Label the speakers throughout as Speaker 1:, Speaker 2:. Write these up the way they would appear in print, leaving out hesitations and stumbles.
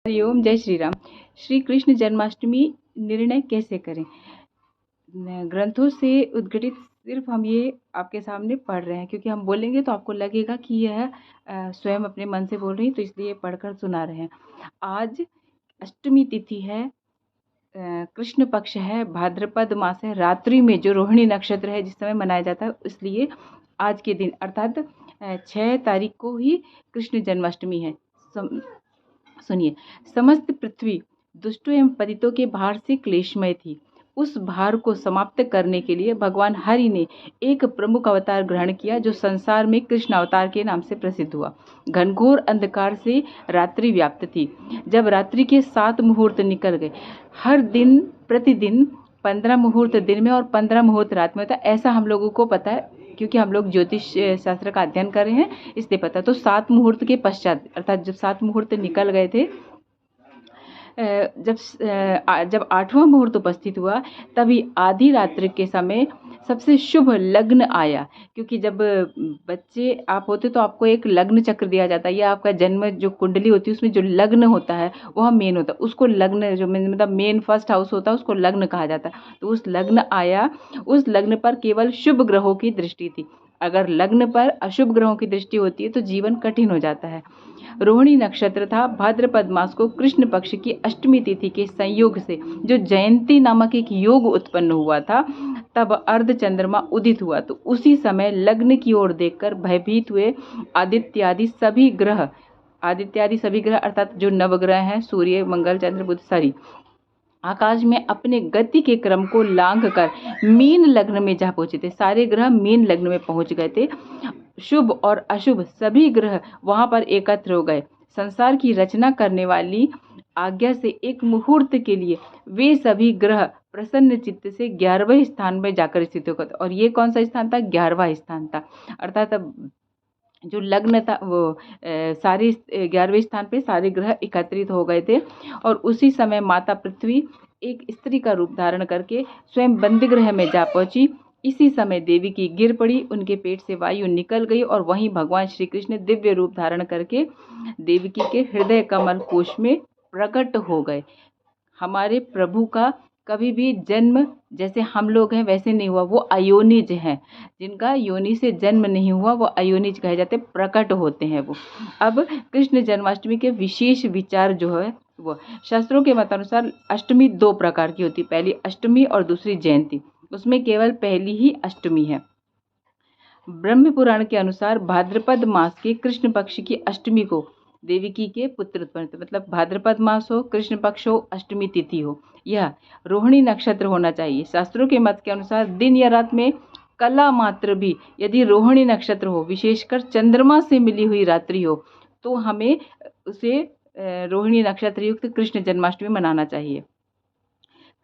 Speaker 1: हरिओम, जय श्री राम। श्री कृष्ण जन्माष्टमी निर्णय कैसे करें? ग्रंथों से उद्घटित सिर्फ हम ये आपके सामने पढ़ रहे हैं, क्योंकि हम बोलेंगे तो आपको लगेगा कि यह स्वयं अपने मन से बोल रही हैं, तो इसलिए पढ़कर सुना रहे हैं। आज अष्टमी तिथि है, कृष्ण पक्ष है, भाद्रपद मास है, रात्रि में जो रोहिणी नक्षत्र है जिस समय मनाया जाता है, इसलिए आज के दिन अर्थात 6 तारीख को ही कृष्ण जन्माष्टमी है। सुनिए, समस्त पृथ्वी दुष्टों एवं पतितों के भार से क्लेशमय थी। उस भार को समाप्त करने के लिए भगवान हरि ने एक प्रमुख अवतार ग्रहण किया, जो संसार में कृष्ण अवतार के नाम से प्रसिद्ध हुआ। घनघोर अंधकार से रात्रि व्याप्त थी। जब रात्रि के 7 मुहूर्त निकल गए, हर दिन प्रतिदिन 15 मुहूर्त दिन में और 15 मुहूर्त रात में होता है, ऐसा हम लोगों को पता है, क्योंकि हम लोग ज्योतिष शास्त्र का अध्ययन कर रहे हैं, इसलिए पता। तो 7 मुहूर्त के पश्चात अर्थात जब 7 मुहूर्त निकल गए थे, जब 8वां मुहूर्त उपस्थित हुआ, तभी आधी रात्रि के समय सबसे शुभ लग्न आया। क्योंकि जब बच्चे आप होते तो आपको एक लग्न चक्र दिया जाता है, या आपका जन्म जो कुंडली होती है उसमें जो लग्न होता है वह मेन होता है, उसको लग्न जो मतलब मेन फर्स्ट हाउस होता है उसको लग्न कहा जाता है। तो उस लग्न आया, उस लग्न पर केवल शुभ ग्रहों की दृष्टि थी। अगर लग्न पर अशुभ ग्रहों की दृष्टि होती है तो जीवन कठिन हो जाता है। रोहिणी नक्षत्र था। भाद्रपद मास को कृष्ण पक्ष की अष्टमी तिथि के संयोग से जो जयंती नामक एक योग उत्पन्न हुआ था, तब अर्ध चंद्रमा उदित हुआ। तो उसी समय लग्न की ओर देखकर भयभीत हुए आदित्यादि सभी ग्रह अर्थात जो नवग्रह हैं, सूर्य, मंगल, चंद्र, बुध, सारी आकाश में अपने गति के क्रम को लांघ कर मीन लग्न में जा पहुंचे थे। सारे ग्रह मीन लग्न में पहुंच गए थे। शुभ और अशुभ सभी ग्रह वहां पर एकत्र हो गए। संसार की रचना करने वाली आज्ञा से एक मुहूर्त के लिए वे सभी ग्रह प्रसन्न चित्त से 11वें स्थान में जाकर स्थित हो गए। और ये कौन सा स्थान था? 11वां स्थान था। अर्थात जो लग्न था वो सारे 11वें स्थान पे सारे ग्रह एकत्रित हो गए थे। और उसी समय माता पृथ्वी एक स्त्री का रूप धारण करके स्वयं बंदीगृह में जा पहुंची। इसी समय देवी की गिर पड़ी, उनके पेट से वायु निकल गई और वहीं भगवान श्री कृष्ण दिव्य रूप धारण करके देवकी के हृदय कमल कोश में प्रकट हो गए। हमारे प्रभु का कभी भी जन्म जैसे हम लोग हैं वैसे नहीं हुआ, वो अयोनिज हैं। जिनका योनि से जन्म नहीं हुआ वो अयोनिज कहे जाते, प्रकट होते हैं वो। अब कृष्ण जन्माष्टमी के विशेष विचार जो है वो शास्त्रों के मतानुसार अष्टमी 2 प्रकार की होती, पहली अष्टमी और दूसरी जयंती। उसमें केवल पहली ही अष्टमी है। ब्रह्म पुराण के अनुसार भाद्रपद मास के कृष्ण पक्ष की अष्टमी को देवकी के पुत्र उत्पन्न, मतलब भाद्रपद मास हो, कृष्ण पक्ष हो, अष्टमी तिथि हो, यह रोहिणी नक्षत्र होना चाहिए। शास्त्रों के मत के अनुसार दिन या रात में कला मात्र भी यदि रोहिणी नक्षत्र हो, विशेषकर चंद्रमा से मिली हुई रात्रि हो, तो हमें उसे रोहिणी नक्षत्र युक्त कृष्ण जन्माष्टमी मनाना चाहिए।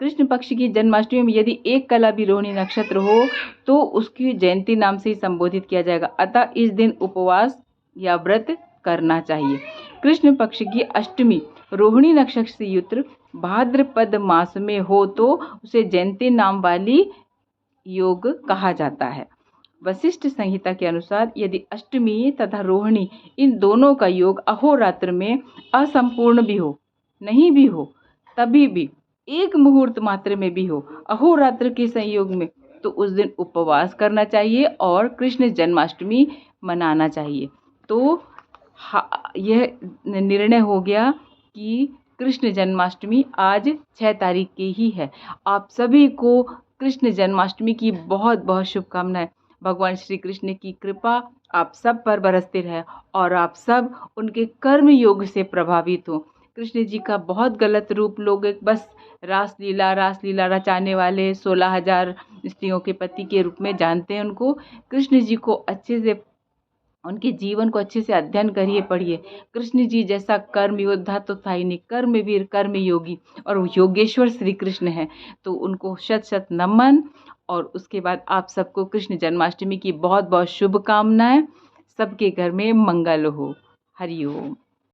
Speaker 1: कृष्ण पक्ष की जन्माष्टमी में यदि एक कला भी रोहिणी नक्षत्र हो तो उसकी जयंती नाम से ही संबोधित किया जाएगा। अतः इस दिन उपवास या व्रत करना चाहिए। कृष्ण पक्ष की अष्टमी रोहिणी नक्षत्र से युक्त भाद्रपद मास में हो तो उसे जयंती नाम वाली योग कहा जाता है। वशिष्ठ संहिता के अनुसार यदि अष्टमी तथा रोहिणी इन दोनों का योग अहोरात्र में असंपूर्ण भी हो, नहीं भी हो, तभी भी एक मुहूर्त मात्र में भी हो, अहोरात्र के संयोग में, तो उस दिन उपवास करना चाहिए और कृष्ण जन्माष्टमी मनाना चाहिए। तो यह निर्णय हो गया कि कृष्ण जन्माष्टमी आज 6 तारीख की ही है। आप सभी को कृष्ण जन्माष्टमी की बहुत बहुत शुभकामनाएं। भगवान श्री कृष्ण की कृपा आप सब पर बरसते रहे और आप सब उनके कर्म योग से प्रभावित हो। कृष्ण जी का बहुत गलत रूप लोग बस रासलीला रचाने वाले 16,000 स्त्रियों के पति के रूप में जानते हैं उनको। कृष्ण जी को अच्छे से, उनके जीवन को अच्छे से अध्ययन करिए, पढ़िए। कृष्ण जी जैसा कर्म योद्धा तो था ही नहीं, कर्मवीर, कर्म योगी और योगेश्वर श्री कृष्ण है। तो उनको शत शत नमन। और उसके बाद आप सबको कृष्ण जन्माष्टमी की बहुत बहुत शुभकामनाएं। सबके घर में मंगल हो। हरि ओम।